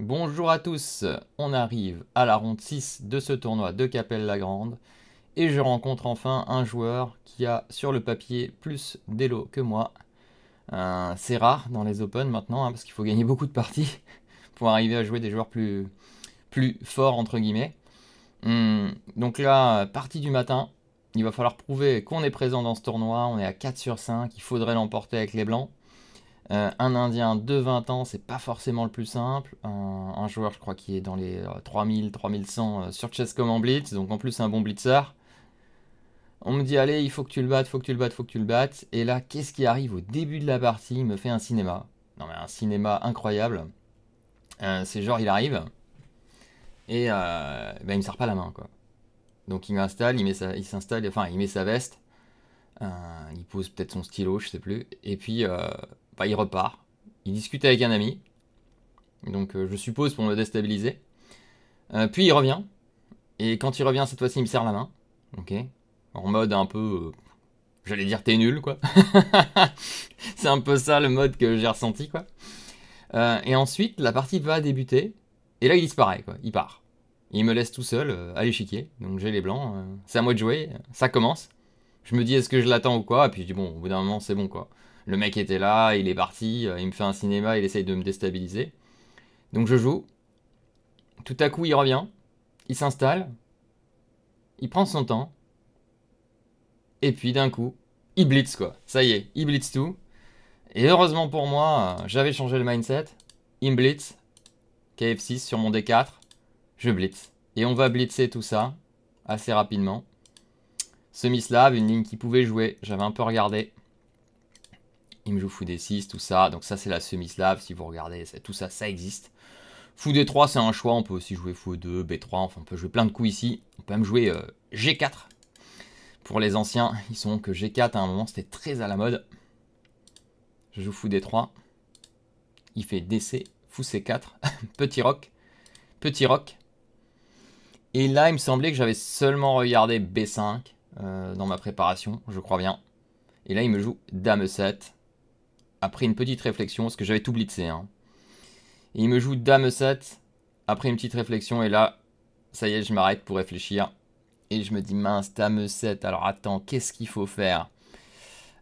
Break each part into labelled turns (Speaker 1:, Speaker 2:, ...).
Speaker 1: Bonjour à tous, on arrive à la ronde 6 de ce tournoi de Capelle-la-Grande et je rencontre enfin un joueur qui a sur le papier plus d'élo que moi. C'est rare dans les Open maintenant parce qu'il faut gagner beaucoup de parties pour arriver à jouer des joueurs plus forts entre guillemets. Donc là, partie du matin, il va falloir prouver qu'on est présent dans ce tournoi, on est à 4 sur 5, il faudrait l'emporter avec les blancs. Un Indien de 20 ans, c'est pas forcément le plus simple. Un joueur, je crois, qui est dans les 3000, 3100 sur Chesscom en blitz, donc en plus un bon blitzer. On me dit, allez, il faut que tu le battes, faut que tu le battes, faut que tu le battes. Et là, qu'est-ce qui arrive au début de la partie? Il me fait un cinéma. Non, mais un cinéma incroyable. C'est genre, il arrive et ben, il me serre pas la main, quoi. Donc il m'installe, il s'installe, enfin, il met sa veste. Il pose peut-être son stylo, je sais plus. Et puis, bah, il repart. Il discute avec un ami. Donc je suppose pour me déstabiliser. Puis il revient. Et quand il revient, cette fois-ci, il me serre la main. Ok. En mode un peu. J'allais dire t'es nul, quoi. C'est un peu ça le mode que j'ai ressenti, quoi. Et ensuite, la partie va débuter. Et là, il disparaît, quoi. Il part. Il me laisse tout seul à l'échiquier. Donc j'ai les blancs. C'est à moi de jouer. Ça commence. Je me dis, est-ce que je l'attends ou quoi? Et puis je dis, bon, au bout d'un moment, c'est bon, quoi. Le mec était là, il est parti. Il me fait un cinéma, il essaye de me déstabiliser. Donc je joue. Tout à coup, il revient. Il s'installe. Il prend son temps. Et puis d'un coup, il blitz quoi. Ça y est, il blitz tout. Et heureusement pour moi, j'avais changé le mindset. Il me blitz. KF6 sur mon D4. Je blitz. Et on va blitzer tout ça assez rapidement. Semi-slave, une ligne qui pouvait jouer. J'avais un peu regardé. Il me joue fou D6, tout ça. Donc ça c'est la semi-slave. Si vous regardez, tout ça, ça existe. Fou D3 c'est un choix. On peut aussi jouer fou E2, B3. Enfin on peut jouer plein de coups ici. On peut même jouer G4. Pour les anciens, ils sont que G4 à un moment, c'était très à la mode. Je joue fou D3. Il fait DC, fou C4, petit roc, petit roc. Et là, il me semblait que j'avais seulement regardé B5 dans ma préparation, je crois bien. Et là, il me joue Dame 7. Après une petite réflexion, parce que j'avais tout blitzé. Hein. Et il me joue Dame 7. Après une petite réflexion, et là, ça y est, je m'arrête pour réfléchir. Et je me dis, mince, Dame 7, alors attends, qu'est-ce qu'il faut faire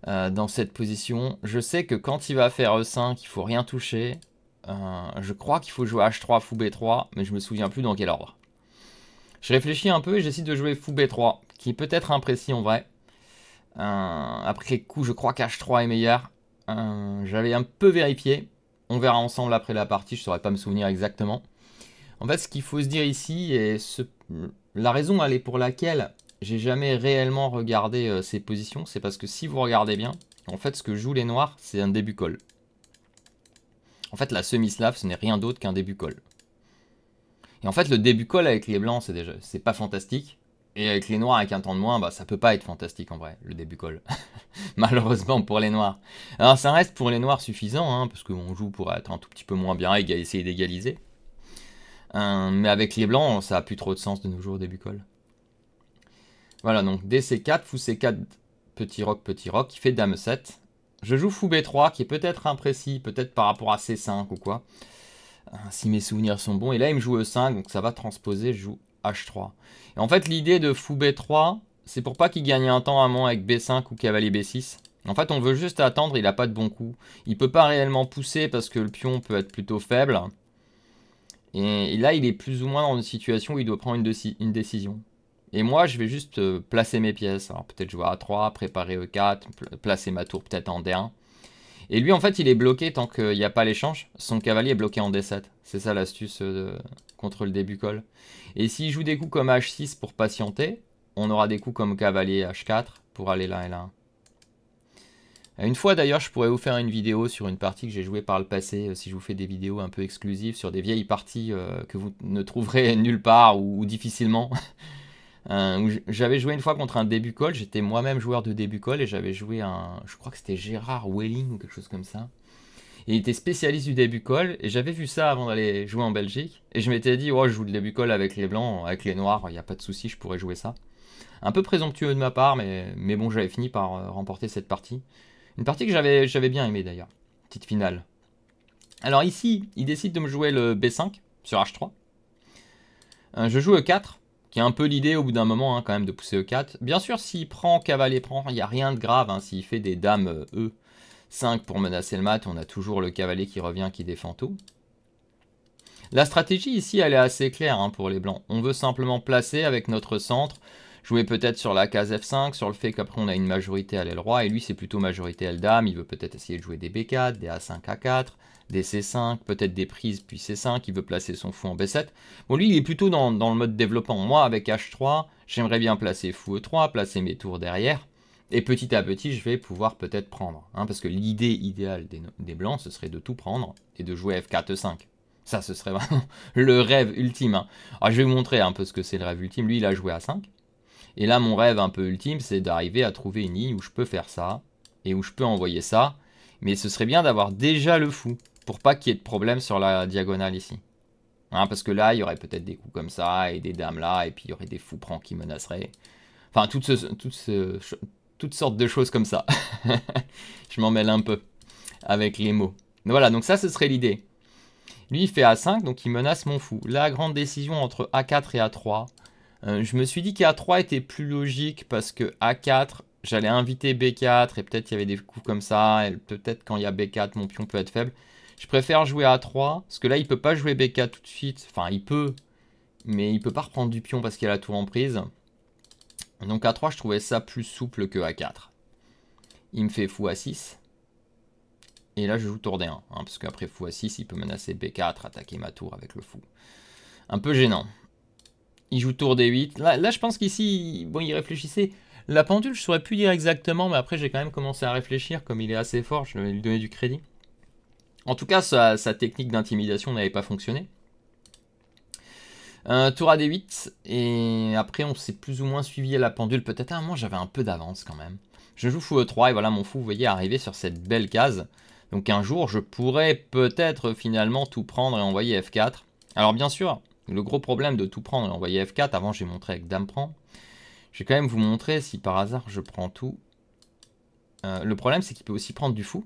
Speaker 1: dans cette position? Je sais que quand il va faire E5, il faut rien toucher. Je crois qu'il faut jouer H3, fou B3, mais je me souviens plus dans quel ordre. Je réfléchis un peu et j'essaie de jouer fou B3, qui est peut-être imprécis en vrai. Après coup, je crois qu'H3 est meilleur. J'avais un peu vérifié. On verra ensemble après la partie, je ne saurais pas me souvenir exactement. En fait, ce qu'il faut se dire ici, et la raison elle est pour laquelle j'ai jamais réellement regardé ces positions, c'est parce que si vous regardez bien, en fait, ce que jouent les noirs, c'est un début call. En fait, la semi-slave, ce n'est rien d'autre qu'un début call. Et en fait, le début call avec les blancs, c'est pas fantastique. Et avec les noirs, avec un temps de moins, bah, ça peut pas être fantastique en vrai, le début call. Malheureusement pour les noirs. Alors, ça reste pour les noirs suffisant, hein, parce qu'on joue pour être un tout petit peu moins bien et essayer d'égaliser. Mais avec les blancs, ça a plus trop de sens de nos jours au début call. Voilà, donc DC4, fou C4, petit roc, qui fait Dame 7. Je joue fou B3, qui est peut-être imprécis, peut-être par rapport à C5 ou quoi. Si mes souvenirs sont bons. Et là, il me joue E5, donc ça va transposer, je joue H3. Et en fait, l'idée de fou B3, c'est pour pas qu'il gagne un temps à moins avec B5 ou cavalier B6. En fait, on veut juste attendre, il a pas de bon coup. Il peut pas réellement pousser parce que le pion peut être plutôt faible. Et là, il est plus ou moins dans une situation où il doit prendre une décision. Et moi, je vais juste placer mes pièces. Alors peut-être jouer à A3, préparer E4, placer ma tour peut-être en D1. Et lui, en fait, il est bloqué tant qu'il n'y a pas l'échange. Son cavalier est bloqué en D7. C'est ça l'astuce contre le début call. Et s'il joue des coups comme H6 pour patienter, on aura des coups comme cavalier H4 pour aller là et là. Une fois d'ailleurs, je pourrais vous faire une vidéo sur une partie que j'ai jouée par le passé, si je vous fais des vidéos un peu exclusives sur des vieilles parties que vous ne trouverez nulle part ou difficilement. J'avais joué une fois contre un début call, j'étais moi-même joueur de début call et j'avais joué je crois que c'était Gérard Welling ou quelque chose comme ça. Et il était spécialiste du début call et j'avais vu ça avant d'aller jouer en Belgique. Et je m'étais dit, oh, je joue le début call avec les blancs, avec les noirs, il n'y a pas de souci, je pourrais jouer ça. Un peu présomptueux de ma part, mais bon, j'avais fini par remporter cette partie. Une partie que j'avais bien aimé d'ailleurs. Petite finale. Alors ici, il décide de me jouer le B5. sur H3. Je joue E4, qui est un peu l'idée au bout d'un moment quand même de pousser E4. Bien sûr, s'il prend, cavalier prend, il n'y a rien de grave. S'il fait des dames E5 pour menacer le mat, on a toujours le cavalier qui revient, qui défend tout. La stratégie ici, elle est assez claire pour les blancs. On veut simplement placer avec notre centre, jouer peut-être sur la case F5, sur le fait qu'après on a une majorité à l'aile roi, et lui c'est plutôt majorité aile dame, il veut peut-être essayer de jouer des B4, des A5, A4, des C5, peut-être des prises puis C5, il veut placer son fou en B7. Bon lui il est plutôt dans le mode développement. Moi avec H3, j'aimerais bien placer fou E3, placer mes tours derrière, et petit à petit je vais pouvoir peut-être prendre. Parce que l'idée idéale des blancs ce serait de tout prendre et de jouer F4, E5. Ça, ce serait vraiment le rêve ultime. Alors, je vais vous montrer un peu ce que c'est le rêve ultime. Lui, il a joué à 5. Et là, mon rêve un peu ultime, c'est d'arriver à trouver une ligne où je peux faire ça et où je peux envoyer ça. Mais ce serait bien d'avoir déjà le fou pour pas qu'il y ait de problème sur la diagonale ici. Parce que là, il y aurait peut-être des coups comme ça et des dames là. Et puis, il y aurait des fous prends qui menaceraient. Enfin, toutes sortes de choses comme ça. Je m'en mêle un peu avec les mots. Voilà, donc ça, ce serait l'idée. Lui, il fait A5, donc il menace mon fou. La grande décision entre A4 et A3. Je me suis dit qu'A3 était plus logique parce que A4, j'allais inviter B4 et peut-être il y avait des coups comme ça. Et peut-être quand il y a B4, mon pion peut être faible. Je préfère jouer A3 parce que là, il peut pas jouer B4 tout de suite. Enfin, il peut, mais il peut pas reprendre du pion parce qu'il a la tour en prise. Donc A3, je trouvais ça plus souple que A4. Il me fait fou A6. Et là, je joue tour D1, parce qu'après fou A6, il peut menacer B4, attaquer ma tour avec le fou. Un peu gênant. Il joue tour D8. Là je pense qu'ici, bon, il réfléchissait. La pendule, je ne saurais plus dire exactement, mais après, j'ai quand même commencé à réfléchir. Comme il est assez fort, je vais lui donner du crédit. En tout cas, sa technique d'intimidation n'avait pas fonctionné. Tour à D8, et après, on s'est plus ou moins suivi à la pendule. Peut-être à un moment, j'avais un peu d'avance quand même. Je joue fou E3, et voilà mon fou, vous voyez, arriver sur cette belle case. Donc un jour, je pourrais peut-être finalement tout prendre et envoyer F4. Alors bien sûr, le gros problème de tout prendre et envoyer F4, avant j'ai montré avec Dame prend. Je vais quand même vous montrer si par hasard je prends tout. Le problème c'est qu'il peut aussi prendre du fou.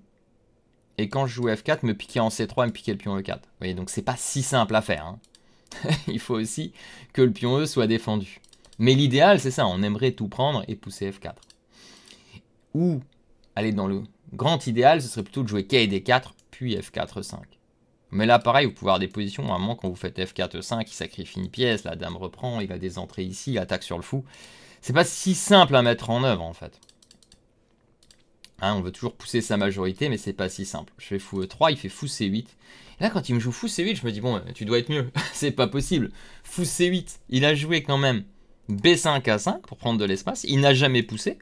Speaker 1: Et quand je joue F4, me piquer en C3 et me piquer le pion E4. Vous voyez, donc c'est pas si simple à faire. Il faut aussi que le pion E soit défendu. Mais l'idéal c'est ça, on aimerait tout prendre et pousser F4. Ou aller dans le grand idéal, ce serait plutôt de jouer K et D4, puis F4, E5. Mais là, pareil, vous pouvez avoir des positions, à un moment, quand vous faites F4, E5, il sacrifie une pièce, la dame reprend, il a des entrées ici, il attaque sur le fou. C'est pas si simple à mettre en œuvre, en fait. On veut toujours pousser sa majorité, mais c'est pas si simple. Je fais fou E3, il fait fou C8. Et là, quand il me joue fou C8, je me dis, bon, tu dois être mieux. C'est pas possible. Fou C8, il a joué quand même B5, A5 pour prendre de l'espace. Il n'a jamais poussé.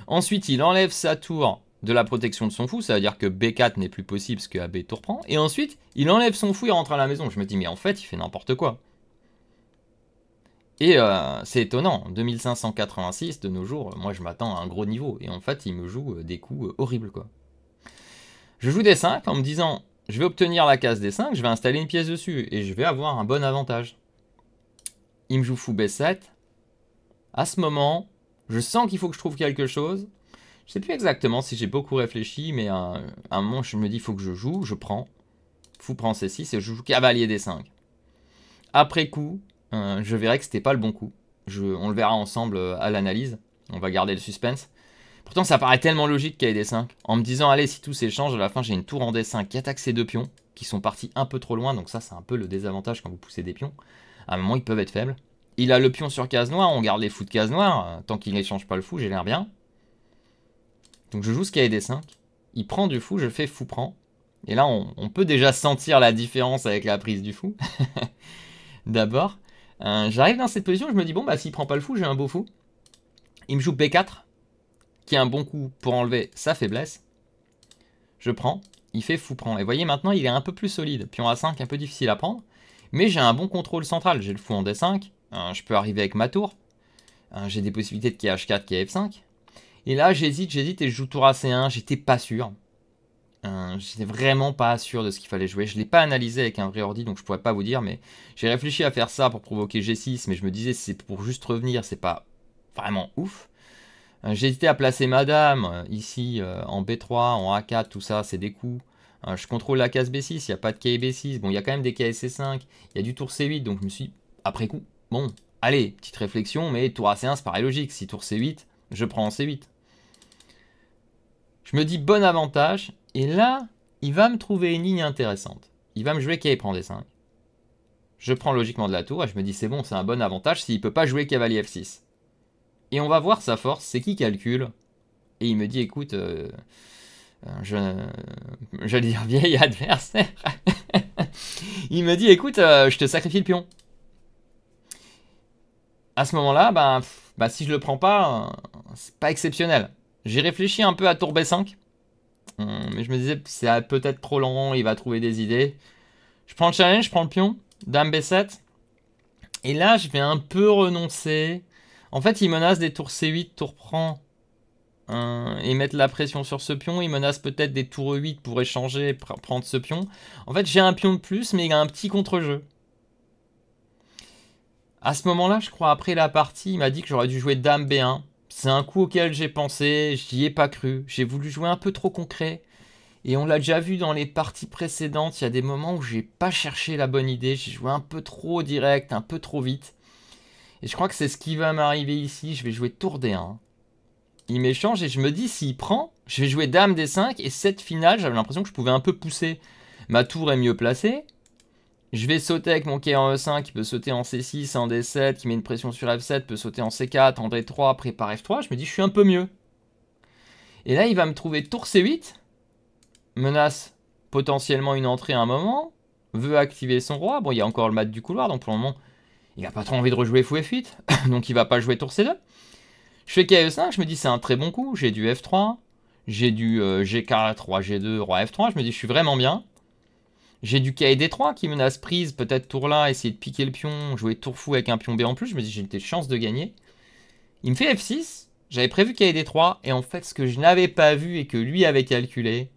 Speaker 1: Ensuite, il enlève sa tour de la protection de son fou, ça veut dire que B4 n'est plus possible parce que AB tour prend. Et ensuite, il enlève son fou et rentre à la maison. Je me dis, mais en fait, il fait n'importe quoi. Et c'est étonnant, 2586 de nos jours, moi je m'attends à un gros niveau. Et en fait, il me joue des coups horribles, quoi. Je joue D5 en me disant, je vais obtenir la case D5, je vais installer une pièce dessus et je vais avoir un bon avantage. Il me joue fou B7. À ce moment, je sens qu'il faut que je trouve quelque chose. Je sais plus exactement si j'ai beaucoup réfléchi, mais à un moment, je me dis, il faut que je joue, je prends. Fou prend C6 et je joue cavalier D5. Après coup, je verrai que c'était pas le bon coup. On le verra ensemble à l'analyse. On va garder le suspense. Pourtant, ça paraît tellement logique qu'il y ait D5. En me disant, allez, si tout s'échange, à la fin, j'ai une tour en D5 qui attaque ces deux pions, qui sont partis un peu trop loin. Donc ça, c'est un peu le désavantage quand vous poussez des pions. À un moment, ils peuvent être faibles. Il a le pion sur case noire, on garde les fous de case noire. Tant qu'il n'échange pas le fou, j'ai l'air bien. Donc je joue ce cavalier D5. Il prend du fou, je fais fou prend. Et là, on peut déjà sentir la différence avec la prise du fou. D'abord, j'arrive dans cette position, je me dis, bon, bah s'il prend pas le fou, j'ai un beau fou. Il me joue B4, qui est un bon coup pour enlever sa faiblesse. Je prends, il fait fou prend. Et vous voyez, maintenant, il est un peu plus solide. Pion A5, un peu difficile à prendre. Mais j'ai un bon contrôle central. J'ai le fou en D5. Je peux arriver avec ma tour. J'ai des possibilités de KH4, KF5. Et là, j'hésite et je joue tour à C1. J'étais pas sûr. J'étais vraiment pas sûr de ce qu'il fallait jouer. Je l'ai pas analysé avec un vrai ordi, donc je pourrais pas vous dire. Mais j'ai réfléchi à faire ça pour provoquer G6. Mais je me disais, si c'est pour juste revenir, c'est pas vraiment ouf. J'ai hésité à placer Madame ici en B3, en A4, tout ça, c'est des coups. Je contrôle la case B6, il n'y a pas de quai B6. Bon, il y a quand même des quais C5, il y a du tour C8, donc je me suis dit, après coup, bon, allez, petite réflexion, mais tour AC1, c'est pareil logique. Si tour C8, je prends en C8. Je me dis bon avantage, et là, il va me trouver une ligne intéressante. Il va me jouer quai prend D5. Je prends logiquement de la tour, et je me dis c'est bon, c'est un bon avantage s'il ne peut pas jouer cavalier F6. Et on va voir sa force, c'est qui calcule. Et il me dit écoute, j'allais dire vieil adversaire. Il me dit écoute, je te sacrifie le pion. À ce moment-là, bah, si je le prends pas, c'est pas exceptionnel. J'ai réfléchi un peu à tour B5. Mais je me disais, c'est peut-être trop lent, il va trouver des idées. Je prends le challenge, je prends le pion, dame B7. Et là, je vais un peu renoncer. En fait, il menace des tours C8, tour prend, et mettre la pression sur ce pion. Il menace peut-être des tours E8 pour échanger et prendre ce pion. En fait, j'ai un pion de plus, mais il a un petit contre-jeu. À ce moment-là, je crois, après la partie, il m'a dit que j'aurais dû jouer dame B1. C'est un coup auquel j'ai pensé, j'y ai pas cru. J'ai voulu jouer un peu trop concret. Et on l'a déjà vu dans les parties précédentes, il y a des moments où j'ai pas cherché la bonne idée, j'ai joué un peu trop direct, un peu trop vite. Et je crois que c'est ce qui va m'arriver ici, je vais jouer tour D1. Il m'échange et je me dis s'il prend, je vais jouer dame D5 et cette finale, j'avais l'impression que je pouvais un peu pousser. Ma tour est mieux placée. Je vais sauter avec mon quai en E5 qui peut sauter en C6, en D7, qui met une pression sur F7, peut sauter en C4, en D3, prépare F3. Je me dis je suis un peu mieux. Et là il va me trouver tour C8. Menace potentiellement une entrée à un moment, veut activer son roi. Bon, il y a encore le mat du couloir, donc pour le moment, il n'a pas trop envie de rejouer fou F8, donc il va pas jouer tour C2. Je fais KE5, je me dis c'est un très bon coup, j'ai du F3, j'ai du G4, roi G2, roi F3, je me dis je suis vraiment bien. J'ai du KD3 qui menace prise, peut-être tour là, essayer de piquer le pion, jouer tour fou avec un pion B en plus, je me dis j'ai des chances de gagner. Il me fait F6, j'avais prévu KD3, et en fait ce que je n'avais pas vu et que lui avait calculé,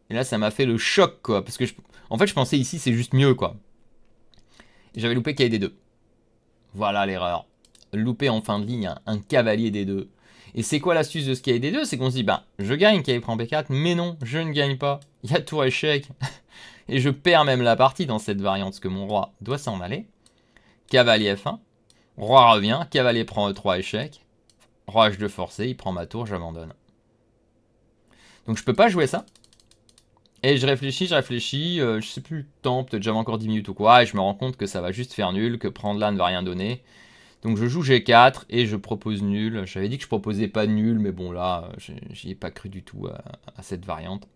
Speaker 1: et là, ça m'a fait le choc, quoi. Parce que, en fait, je pensais ici, c'est juste mieux, quoi. J'avais loupé KD 2. Voilà l'erreur. Loupé en fin de ligne un cavalier D2. Et c'est quoi l'astuce de ce KD 2? C'est qu'on se dit, bah, je gagne KD prend B4, mais non, je ne gagne pas. Il y a tour échec. Et je perds même la partie dans cette variante, parce que mon roi doit s'en aller. Cavalier F1. Roi revient, cavalier prend E3 échec. Roi H2 forcé, il prend ma tour, j'abandonne. Donc je peux pas jouer ça. Et je réfléchis, je sais plus le temps, peut-être j'avais encore 10 minutes ou quoi, et je me rends compte que ça va juste faire nul, que prendre là ne va rien donner. Donc je joue G4 et je propose nul. J'avais dit que je proposais pas nul, mais bon là, j'y ai pas cru du tout à cette variante.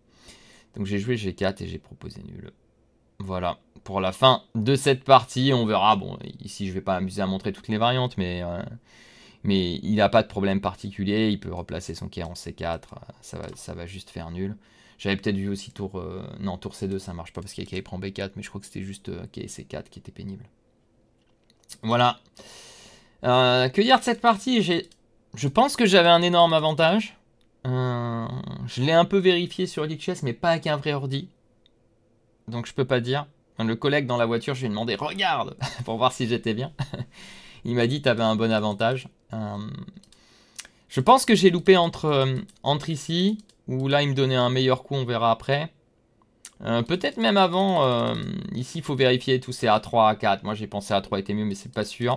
Speaker 1: Donc j'ai joué G4 et j'ai proposé nul. Voilà, pour la fin de cette partie, on verra. Bon, ici je vais pas m'amuser à montrer toutes les variantes, mais il n'a pas de problème particulier, il peut replacer son quai en C4, ça va juste faire nul. J'avais peut-être vu aussi tour... non, tour C2, ça marche pas parce qu'il y a prend B4, mais je crois que c'était juste quai C4 qui était pénible. Voilà. Que dire de cette partie? Je pense que j'avais un énorme avantage. Je l'ai un peu vérifié sur Lichess, mais pas avec un vrai ordi. Donc je peux pas dire. Le collègue dans la voiture, je lui ai demandé, regarde, pour voir si j'étais bien. Il m'a dit, t'avais un bon avantage. Je pense que j'ai loupé entre ici, où là il me donnait un meilleur coup, on verra après. Peut-être même avant, ici il faut vérifier tous ces A3, A4. Moi j'ai pensé A3 était mieux, mais c'est pas sûr.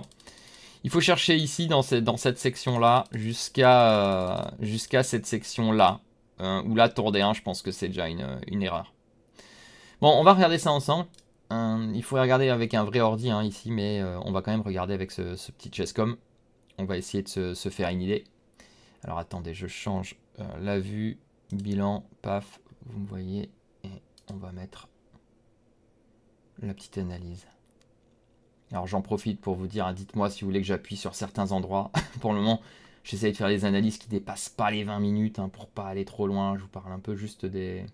Speaker 1: Il faut chercher ici dans cette section-là, jusqu'à cette section-là. Où la tour D1, je pense que c'est déjà une erreur. Bon, on va regarder ça ensemble. Il faut regarder avec un vrai ordi ici, mais on va quand même regarder avec ce petit chesscom. On va essayer de se faire une idée. Alors attendez, je change la vue, bilan, paf, vous me voyez, et on va mettre la petite analyse. Alors j'en profite pour vous dire, dites-moi si vous voulez que j'appuie sur certains endroits. Pour le moment, j'essaie de faire des analyses qui ne dépassent pas les 20 minutes, pour pas aller trop loin. Je vous parle un peu juste des...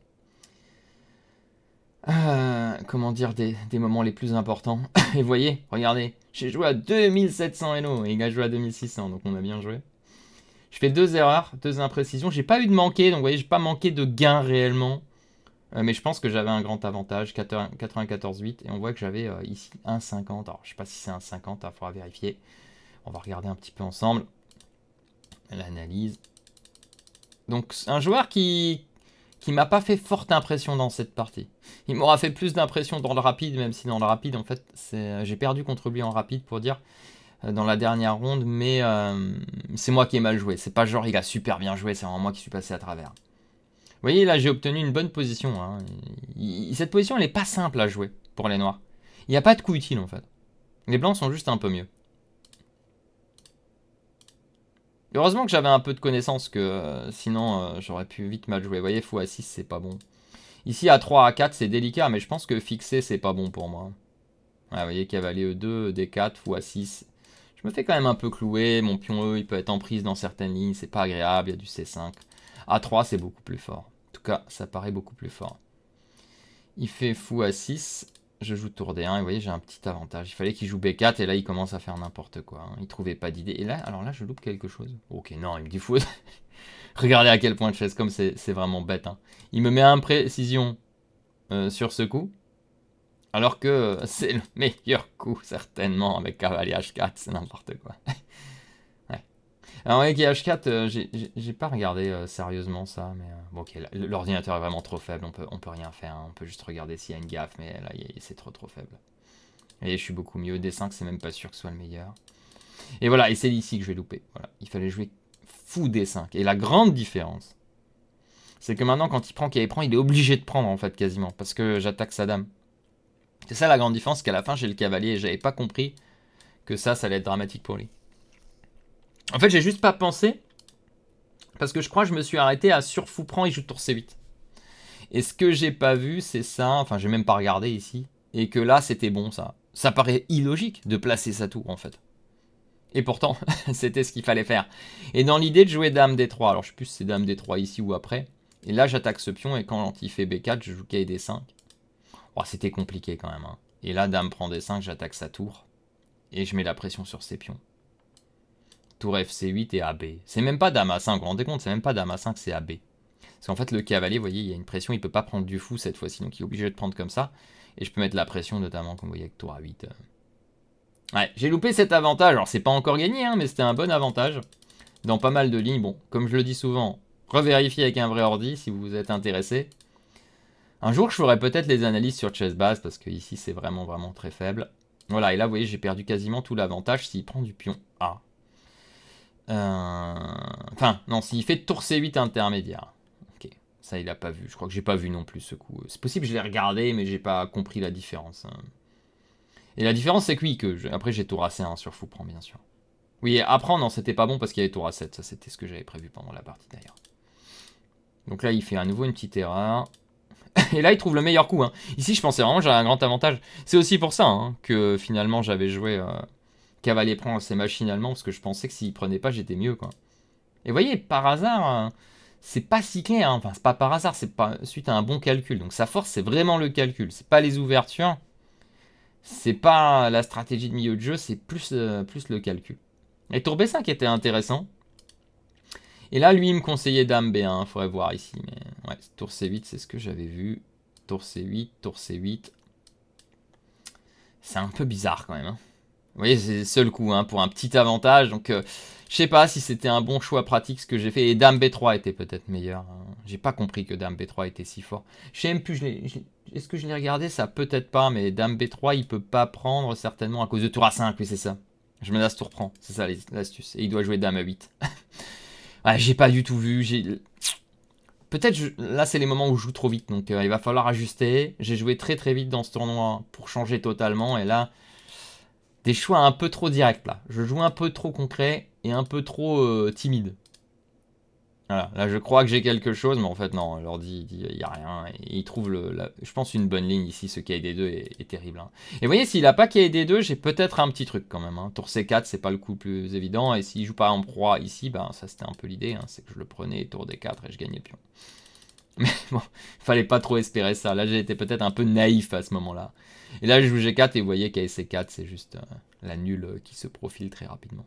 Speaker 1: comment dire, des moments les plus importants. Et vous voyez, regardez, j'ai joué à 2700 Elo et il a joué à 2600, donc on a bien joué. Je fais 2 erreurs, 2 imprécisions. J'ai pas eu de manquer, donc vous voyez, j'ai pas manqué de gain réellement. Mais je pense que j'avais un grand avantage, 94,8. Et on voit que j'avais ici 1,50. Alors je sais pas si c'est 1,50, il faudra vérifier. On va regarder un petit peu ensemble. L'analyse. Donc un joueur qui qui m'a pas fait forte impression dans cette partie. Il m'aura fait plus d'impression dans le rapide, même si dans le rapide, en fait, j'ai perdu contre lui en rapide, pour dire, dans la dernière ronde, mais c'est moi qui ai mal joué. C'est pas genre il a super bien joué, c'est vraiment moi qui suis passé à travers. Vous voyez, là, j'ai obtenu une bonne position. Hein. Cette position, elle est pas simple à jouer pour les noirs. Il n'y a pas de coup utile, en fait. Les blancs sont juste un peu mieux. Heureusement que j'avais un peu de connaissances, que sinon, j'aurais pu vite mal jouer. Vous voyez, fou à 6, c'est pas bon. Ici, à 3, à 4, c'est délicat, mais je pense que fixer, c'est pas bon pour moi. Ouais, vous voyez, cavalier E2, D4, fou à 6. Je me fais quand même un peu clouer. Mon pion E, il peut être en prise dans certaines lignes. C'est pas agréable, il y a du C5. A3, c'est beaucoup plus fort. En tout cas, ça paraît beaucoup plus fort. Il fait fou à 6. Je joue tour D1. Et vous voyez, j'ai un petit avantage. Il fallait qu'il joue B4. Et là, il commence à faire n'importe quoi. Hein. Il trouvait pas d'idée. Et là, alors là, je loupe quelque chose. Ok, non, il me dit fou. Regardez à quel point de chaise comme c'est vraiment bête. Hein. Il me met imprécision sur ce coup. Alors que c'est le meilleur coup, certainement, avec cavalier H4, c'est n'importe quoi. Ouais. Alors avec H4, j'ai pas regardé sérieusement ça, mais bon, ok, l'ordinateur est vraiment trop faible, on peut rien faire, hein. On peut juste regarder s'il y a une gaffe, mais là, c'est trop faible. Et je suis beaucoup mieux, D5, c'est même pas sûr que ce soit le meilleur. Et voilà, et c'est ici que je vais louper. Voilà, il fallait jouer fou D5. Et la grande différence, c'est que maintenant, quand il prend, qu'il prend, il est obligé de prendre, en fait, quasiment, parce que j'attaque sa dame. C'est ça la grande différence, qu'à la fin j'ai le cavalier et j'avais pas compris que ça allait être dramatique pour lui. En fait, j'ai juste pas pensé, parce que je crois que je me suis arrêté à sur fou prend, il joue tour C8. Et ce que j'ai pas vu, c'est ça, enfin j'ai même pas regardé ici, et que là c'était bon ça. Ça paraît illogique de placer sa tour en fait. Et pourtant, c'était ce qu'il fallait faire. Et dans l'idée de jouer dame D3, alors je sais plus si c'est dame D3 ici ou après, et là j'attaque ce pion, et quand il fait B4, je joue K D5. Oh, c'était compliqué quand même. Hein. Et là, dame prend D5, j'attaque sa tour. Et je mets la pression sur ses pions. Tour FC8 et AB. C'est même pas dame A5, vous vous rendez compte, c'est même pas dame A5, c'est AB. Parce qu'en fait, le cavalier, vous voyez, il y a une pression, il peut pas prendre du fou cette fois-ci, donc il est obligé de prendre comme ça. Et je peux mettre la pression, notamment, comme vous voyez, avec tour A8. Ouais, j'ai loupé cet avantage. Alors, c'est pas encore gagné, hein, mais c'était un bon avantage. Dans pas mal de lignes. Bon, comme je le dis souvent, revérifiez avec un vrai ordi si vous êtes intéressé. Un jour, je ferai peut-être les analyses sur Chessbase, parce que ici, c'est vraiment très faible. Voilà, et là, vous voyez, j'ai perdu quasiment tout l'avantage s'il prend du pion A. Enfin, non, s'il fait tour C8 intermédiaire. Ok, ça, il a pas vu. Je crois que j'ai pas vu non plus ce coup. C'est possible, je l'ai regardé, mais j'ai pas compris la différence. Et la différence, c'est que oui, après, j'ai tour A1 sur fou prend, bien sûr. Oui, apprendre, non, c'était pas bon parce qu'il y avait tour A7. Ça, c'était ce que j'avais prévu pendant la partie, d'ailleurs. Donc là, il fait à nouveau une petite erreur. Et là, il trouve le meilleur coup. Hein. Ici, je pensais vraiment que j'avais un grand avantage. C'est aussi pour ça hein, que finalement, j'avais joué cavalier prend assez machinalement, parce que je pensais que s'il prenait pas, j'étais mieux. Quoi. Et vous voyez, par hasard, c'est pas si clair. Hein. Enfin, c'est pas par hasard, c'est pas suite à un bon calcul. Donc sa force, c'est vraiment le calcul. C'est pas les ouvertures. C'est pas la stratégie de milieu de jeu, c'est plus le calcul. Et tour B5 était intéressant. Et là, lui, il me conseillait dame B1, il faudrait voir ici. Mais ouais, tour C8, c'est ce que j'avais vu. Tour C8, tour C8. C'est un peu bizarre quand même. Hein. Vous voyez, c'est le seul coup hein, pour un petit avantage. Donc, je sais pas si c'était un bon choix pratique ce que j'ai fait. Et dame B3 était peut-être meilleur. Hein. J'ai pas compris que dame B3 était si fort. Je sais même plus, est-ce que je l'ai regardé? Ça peut-être pas, mais dame B3, il peut pas prendre certainement à cause de tour A5. Oui, c'est ça. Je menace tour prend. C'est ça l'astuce. Et il doit jouer dame A8. Ouais, j'ai pas du tout vu. Peut-être, là c'est les moments où je joue trop vite, donc il va falloir ajuster. J'ai joué très vite dans ce tournoi pour changer totalement, et là, des choix un peu trop directs là. Je joue un peu trop concret et un peu trop timide. Voilà, là je crois que j'ai quelque chose, mais en fait non, l'ordi dit il n'y a rien, et il trouve je pense une bonne ligne ici, ce KD2 est terrible. Hein. Et vous voyez, s'il n'a pas KD2, j'ai peut-être un petit truc quand même. Hein. Tour C4, c'est pas le coup le plus évident, et s'il joue pas en proie ici, ben ça c'était un peu l'idée, hein, c'est que je le prenais, tour D4 et je gagnais le pion. Mais bon, il fallait pas trop espérer ça, là j'ai été peut-être un peu naïf à ce moment-là. Et là je joue G4 et vous voyez qu'AC4 c'est juste la nulle qui se profile très rapidement.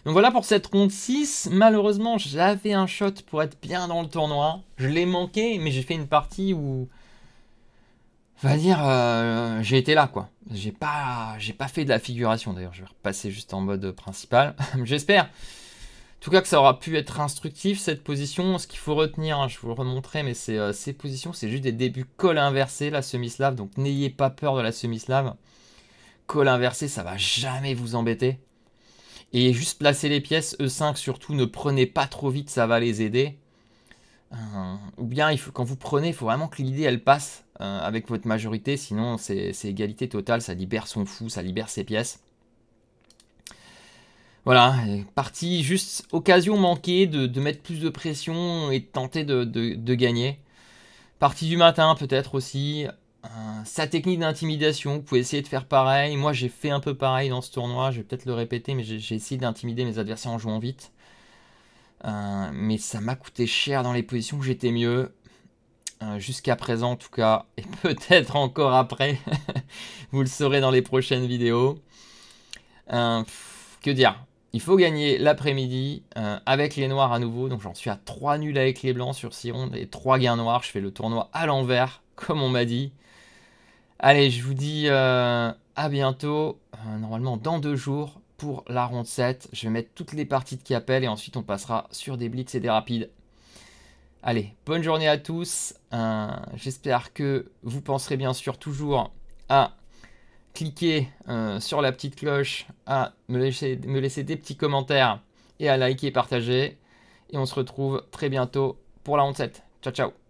Speaker 1: Donc voilà pour cette ronde 6. Malheureusement, j'avais un shot pour être bien dans le tournoi. Je l'ai manqué, mais j'ai fait une partie où... On va dire, j'ai été là, quoi. J'ai pas fait de la figuration, d'ailleurs. Je vais repasser juste en mode principal. J'espère. tout cas que ça aura pu être instructif cette position. Ce qu'il faut retenir, hein, je vous le remontrerai, mais ces positions, c'est juste des débuts col inversé, la semi-slave. Donc n'ayez pas peur de la semi-slave. Col inversé, ça va jamais vous embêter. Et juste placer les pièces, E5 surtout, ne prenez pas trop vite, ça va les aider. Ou bien, quand vous prenez, il faut vraiment que l'idée, elle passe avec votre majorité, sinon c'est égalité totale, ça libère son fou, ça libère ses pièces. Voilà, partie juste occasion manquée de mettre plus de pression et de tenter de gagner. Partie du matin peut-être aussi. Sa technique d'intimidation, vous pouvez essayer de faire pareil. Moi j'ai fait un peu pareil dans ce tournoi, je vais peut-être le répéter, mais j'ai essayé d'intimider mes adversaires en jouant vite. Mais ça m'a coûté cher dans les positions où j'étais mieux. Jusqu'à présent en tout cas, et peut-être encore après. Vous le saurez dans les prochaines vidéos. Que dire? Il faut gagner l'après-midi avec les noirs à nouveau. Donc j'en suis à 3 nuls avec les blancs sur 6 rondes et 3 gains noirs. Je fais le tournoi à l'envers, comme on m'a dit. Allez, je vous dis à bientôt. Normalement dans 2 jours pour la ronde 7. Je vais mettre toutes les parties de Capel et ensuite on passera sur des blitz et des rapides. Allez, bonne journée à tous. J'espère que vous penserez bien sûr toujours à cliquez sur la petite cloche, à me laisser des petits commentaires et à liker et partager. Et on se retrouve très bientôt pour la ronde 7. Ciao, ciao.